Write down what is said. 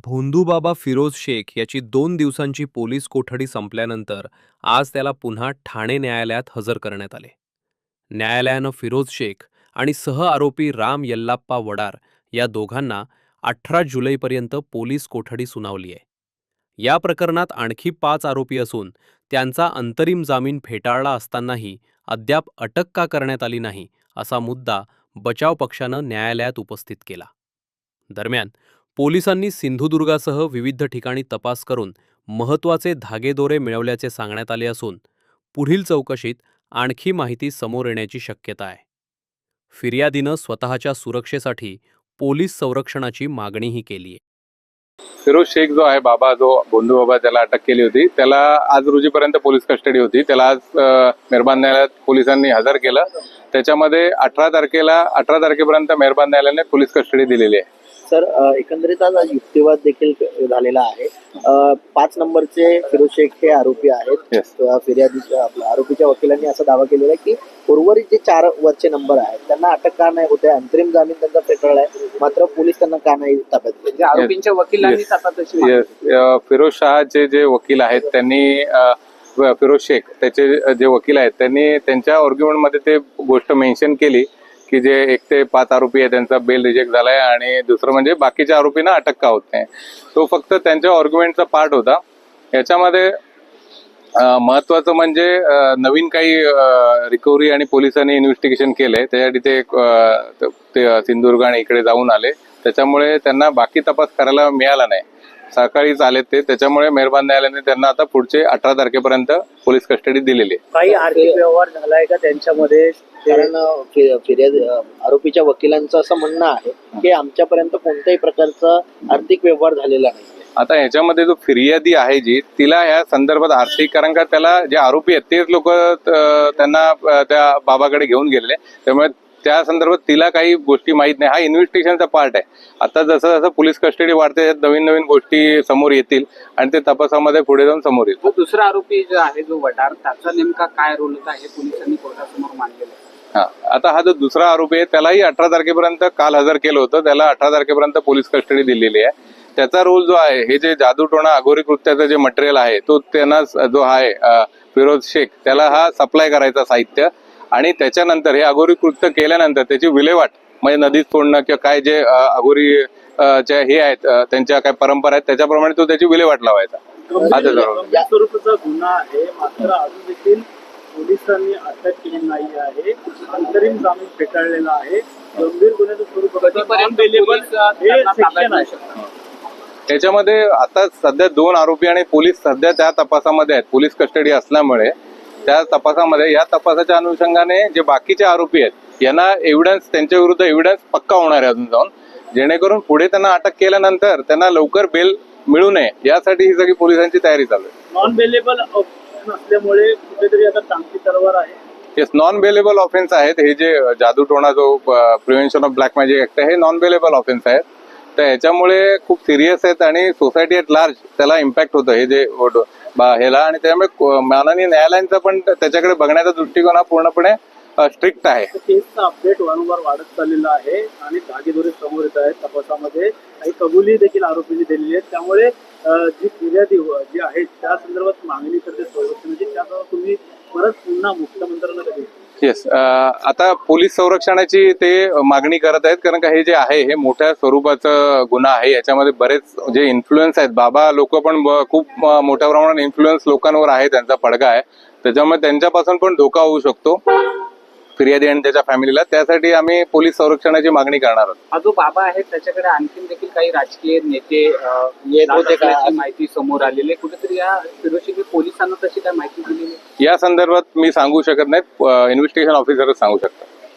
भोंदूबाबा फिरोज शेख याची 2 दिवसांची पोलीस कोठडी संपल्यानंतर आज त्याला पुन्हा ठाणे न्यायालयात हजर करण्यात आले. न्यायालयानं फिरोज शेख आणि सहआरोपी राम यल्लाप्पा वडार या दोघांना 18 जुलैपर्यंत पोलीस कोठडी सुनावली आहे. या प्रकरणात आणखी 5 आरोपी असून त्यांचा अंतरिम जामीन फेटाळला असतानाही अद्याप अटक का करण्यात आली नाही असा मुद्दा बचाव पक्षानं न्यायालयात उपस्थित केला. दरम्यान पोलिसांनी सिंधुदुर्गासह विविध ठिकाणी तपास करून महत्त्वाचे धागेदोरे मिळवल्याचे सांगण्यात आले असून पुढील चौकशीत आणखी माहिती समोर येण्याची शक्यता आहे. फिर्यादीनं स्वतःच्या सुरक्षेसाठी पोलीस संरक्षणाची मागणीही केली आहे. फिरोज शेख जो आहे बाबा, जो भोंदू बाबा, त्याला अटक केली होती. त्याला आज रोजीपर्यंत पोलीस कस्टडी होती. त्याला आज मेहरबान न्यायालयात पोलिसांनी हजर केलं. त्याच्यामध्ये 18 तारखेपर्यंत मेहरबान न्यायालयाने पोलीस कस्टडी दिलेली आहे. सर, एकंदरीत आज युक्तिवाद देखील झालेला आहे. 5 नंबरचे फिरोज शेख हे आरोपी आहेत. फिर्यादीच्या आरोपीच्या वकिलांनी असा दावा केलेला आहे की उर्वरित जे 4 वरचे नंबर आहेत त्यांना अटक का नाही होते, अंतरिम जामीन त्यांचा फेटाळलाय, मात्र पोलीस त्यांना का नाही ताब्यात घेतले. आरोपींच्या वकिलांनी फिरोज शहाचे जे वकील आहेत त्यांनी फिरोज शेख त्याचे जे वकील आहेत त्यांनी त्यांच्या आर्ग्युमेंटमध्ये ते गोष्ट मेन्शन केली की जे 1 ते 5 आरोपी आहे त्यांचा बेल रिजेक्ट झालाय आणि दुसरं म्हणजे बाकीच्या आरोपींना अटक का होत नाही. तो फक्त त्यांच्या आर्ग्युमेंटचा पार्ट होता. याच्यामध्ये महत्वाचं म्हणजे नवीन काही रिकव्हरी आणि पोलिसांनी इन्व्हेस्टिगेशन केलंय. त्यासाठी ते सिंधुदुर्ग आणि इकडे जाऊन आले. त्याच्यामुळे त्यांना बाकी तपास करायला मिळाला नाही. सकाळीच आले ते. त्याच्यामुळे मेहरबान न्यायालयाने त्यांना आता पुढचे 18 तारखेपर्यंत पोलीस कस्टडी दिलेली आहे. काही आर्थिक व्यवहार झालाय का त्यांच्यामध्ये? कारण आरोपीच्या वकिलांचं असं म्हणणं आहे की आमच्यापर्यंत कोणत्याही प्रकारचा आर्थिक व्यवहार झालेला नाही. आता ह्याच्यामध्ये जो फिर्यादी आहे जी, तिला या संदर्भात आर्थिक, कारण का त्याला जे आरोपी आहेत तेच लोक त्यांना त्या बाबाकडे घेऊन गेलेले, त्यामुळे त्या संदर्भात तिला काही गोष्टी माहीत नाही. हा इन्व्हेस्टिगेशनचा पार्ट आहे. आता जसं जसं पोलीस कस्टडी वाढते नवीन नवीन गोष्टी समोर येतील आणि ते तपासामध्ये पुढे जाऊन समोर येतील. दुसरा आरोपी जो आहे जो वडार, त्याचा नेमका काय रोल होता हे पोलिसांनी कोर्टासमोर मांडलेलं आहे. आता हा जो दुसरा आरोपी आहे त्यालाही 18 तारखेपर्यंत काल हजर केलं होतं. त्याला 18 तारखेपर्यंत पोलीस कस्टडी दिलेली आहे. त्याचा रोल जो आहे, हे जे जादूटोणा अघोरी कृत्याचं जे मटेरियल आहे तो त्यांना जो आहे फिरोज शेख, त्याला हा सप्लाय करायचा साहित्य, आणि त्याच्यानंतर हे अघोरी कृत्य केल्यानंतर त्याची विल्हेवाट म्हणजे नदीत सोडणं किंवा काय जे अघोरी हे आहेत त्यांच्या काय परंपरा आहेत त्याच्याप्रमाणे तो त्याची विल्हेवाट लावायचा. या स्वरूपाचा गुन्हा आहे, मात्र अजून देखील पोलिसांनी अटक केली नाही आहे. अंतरिम जामीन फेटाळलेला आहे. गंभीर गुन्ह्याचं स्वरूप त्याच्यामध्ये आता सध्या 2 आरोपी आणि पोलीस सध्या त्या तपासामध्ये आहेत. पोलीस कस्टडी असल्यामुळे त्या तपासामध्ये, या तपासाच्या अनुषंगाने जे बाकीचे आरोपी आहेत यांना एव्हिडन्स, त्यांच्या विरुद्ध एव्हिडन्स पक्का होणार आहे अजून जाऊन, जेणेकरून पुढे त्यांना अटक केल्यानंतर त्यांना लवकर बेल मिळू नये यासाठी ही सगळी पोलिसांची तयारी चालू आहे. नॉन बेलेबल ऑफेन्स असल्यामुळे कुठेतरी आता टांगती तलवार आहे. येस, नॉन बेलेबल ऑफेन्स आहेत. हे जे जादूटोणा जो prevention of black magic act आहे, हे नॉन बेलेबल ऑफेन्स आहेत. तर ह्याच्यामुळे खूप सिरियस आहेत आणि सोसायटी ऍट लार्ज त्याला इम्पॅक्ट होतं हे जे ह्याला, आणि त्यामुळे माननीय न्यायालयांचा पण त्याच्याकडे बघण्याचा दृष्टिकोन हा पूर्णपणे स्ट्रिक्ट आहे. केसचा अपडेट वारंवार वाढत चाललेला आहे आणि धागेदोरे समोर येत आहेत. तपासामध्ये काही कबुली देखील आरोपींनी दिलेली आहेत. त्यामुळे जी फिर्यादी जी आहे त्या संदर्भात मागणी करते संरक्षणाची, त्याचा तुम्ही परत पुन्हा मुख्यमंत्र्यांना कधी? येस, आता पोलीस संरक्षणाची ते मागणी करत आहेत, कारण का हे जे आहे हे मोठ्या स्वरूपाचं गुन्हा आहे. याच्यामध्ये बरेच जे इन्फ्लुएन्स आहेत, बाबा लोक पण खूप मोठ्या प्रमाणात इन्फ्लुएन्स लोकांवर आहे, त्यांचा पडगा आहे. त्याच्यामुळे त्यांच्यापासून पण धोका होऊ शकतो फिर्यादी आणि त्याच्या फॅमिलीला. त्यासाठी आम्ही पोलीस संरक्षणाची मागणी करणार आहोत. हा जो बाबा आहे त्याच्याकडे आणखीन देखील काही राजकीय नेते येत होते का, माहिती समोर आलेली आहे? कुठेतरी या फिरोज पोलिसांना तशी काय माहिती दिलेली? या संदर्भात मी सांगू शकत नाही, इन्व्हेस्टिगेशन ऑफिसरच सांगू शकतात.